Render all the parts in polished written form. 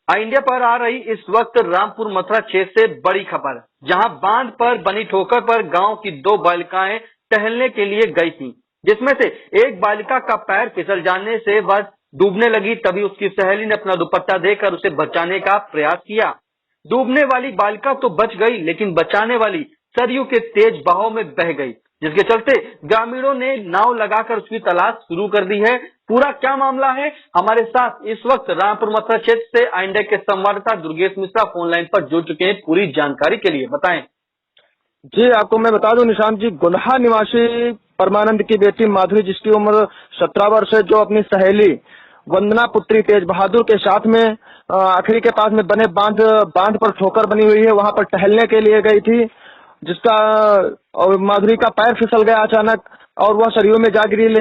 India पर आ रही इस वक्त रामपुर मथुरा क्षेत्र से बड़ी खबर, जहां बांध पर बनी ठोकर पर गांव की दो बालिकाएं टहलने के लिए गई थीं, जिसमें से एक बालिका का पैर फिसल जाने से वह डूबने लगी। तभी उसकी सहेली ने अपना दुपट्टा देकर उसे बचाने का प्रयास किया। डूबने वाली बालिका तो बच गई, लेकिन बचाने वाली सरयू के तेज बहाव में बह गई, जिसके चलते ग्रामीणों ने नाव लगाकर उसकी तलाश शुरू कर दी है। पूरा क्या मामला है, हमारे साथ इस वक्त रामपुर मथुरा क्षेत्र से इंडिया के संवाददाता दुर्गेश मिश्रा फोन लाइन पर जुड़ चुके हैं। पूरी जानकारी के लिए बताएं। जी, आपको मैं बता दूं निशांत जी, गुन्हा निवासी परमानंद की बेटी माधुरी, जिसकी उम्र 17 वर्ष है, जो अपनी सहेली वंदना पुत्री तेज बहादुर के साथ में आखिरी के पास में बने बांध पर ठोकर बनी हुई है, वहां पर टहलने के लिए गई थी, जिसका और माधुरी का पैर फिसल गया अचानक और वह सरयू में जा गिरी।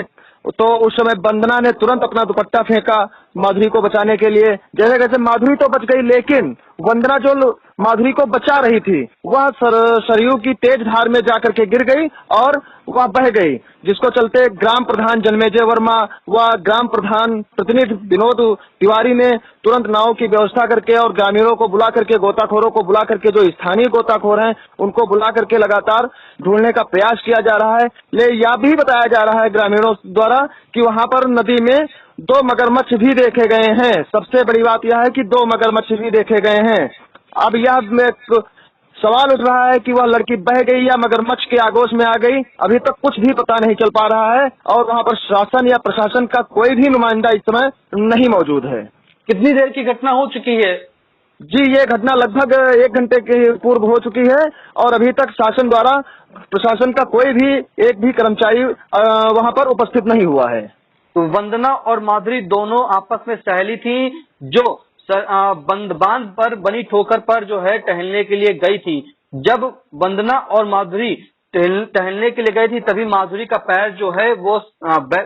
तो उस समय वंदना ने तुरंत अपना दुपट्टा फेंका माधुरी को बचाने के लिए। जैसे कैसे माधुरी तो बच गई, लेकिन वंदना जो माधुरी को बचा रही थी वह सरयू की तेज धार में जाकर के गिर गई और वह बह गई, जिसको चलते ग्राम प्रधान जन्मेजय वर्मा व ग्राम प्रधान प्रतिनिधि विनोद तिवारी ने तुरंत नाव की व्यवस्था करके और ग्रामीणों को बुला करके, गोताखोरों को बुला करके, जो स्थानीय गोताखोर हैं उनको बुला करके लगातार ढूंढने का प्रयास किया जा रहा है। यह भी बताया जा रहा है ग्रामीणों द्वारा कि वहां पर नदी में 2 मगरमच्छ भी देखे गए हैं। सबसे बड़ी बात यह है कि 2 मगरमच्छ भी देखे गए हैं। अब यह सवाल उठ रहा है कि वह लड़की बह गई या मगरमच्छ के आगोश में आ गई, अभी तक कुछ भी पता नहीं चल पा रहा है और वहां पर शासन या प्रशासन का कोई भी नुमाइंदा इस समय नहीं मौजूद है। कितनी देर की घटना हो चुकी है? जी, ये घटना लगभग 1 घंटे के पूर्व हो चुकी है और अभी तक शासन द्वारा प्रशासन का कोई भी एक भी कर्मचारी वहां पर उपस्थित नहीं हुआ है। तो वंदना और माधुरी दोनों आपस में सहेली थी, जो बांध पर बनी ठोकर पर जो है टहलने के लिए गई थी। जब वंदना और माधुरी टहलने के लिए गई थी, तभी माधुरी का पैर जो है वो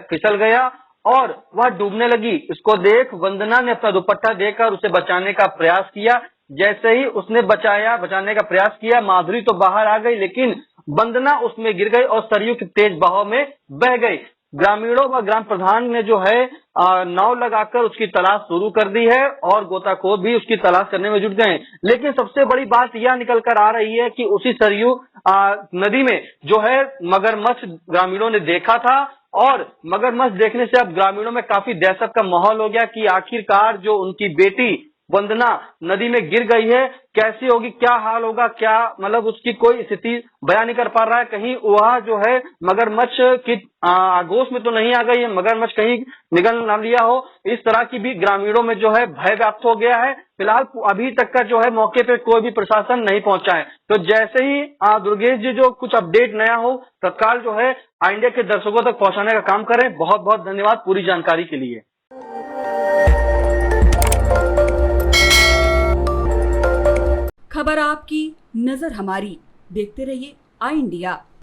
फिसल गया और वह डूबने लगी। इसको देख वंदना ने अपना दुपट्टा देकर उसे बचाने का प्रयास किया। जैसे ही उसने बचाने का प्रयास किया, माधुरी तो बाहर आ गई, लेकिन वंदना उसमें गिर गई और सरयू के तेज बहाव में बह गई। ग्रामीणों व ग्राम प्रधान ने जो है नाव लगाकर उसकी तलाश शुरू कर दी है और गोताखोर भी उसकी तलाश करने में जुट गए हैं। लेकिन सबसे बड़ी बात यह निकल कर आ रही है कि उसी सरयू नदी में जो है मगरमच्छ ग्रामीणों ने देखा था और मगरमच्छ देखने से अब ग्रामीणों में काफी दहशत का माहौल हो गया कि आखिरकार जो उनकी बेटी वंदना नदी में गिर गई है, कैसी होगी, क्या हाल होगा, क्या मतलब उसकी कोई स्थिति बयान नहीं कर पा रहा है। कहीं वह जो है मगरमच्छ की आगोश में तो नहीं आ गई है, मगरमच्छ कहीं निगल ना लिया हो, इस तरह की भी ग्रामीणों में जो है भय व्याप्त हो गया है। फिलहाल अभी तक का जो है मौके पे कोई भी प्रशासन नहीं पहुंचा है। तो जैसे ही दुर्गेश जी जो कुछ अपडेट नया हो, तत्काल जो है इंडिया के दर्शकों तक पहुंचाने का काम करें। बहुत बहुत धन्यवाद पूरी जानकारी के लिए। खबर आपकी, नजर हमारी। देखते रहिए आई इंडिया।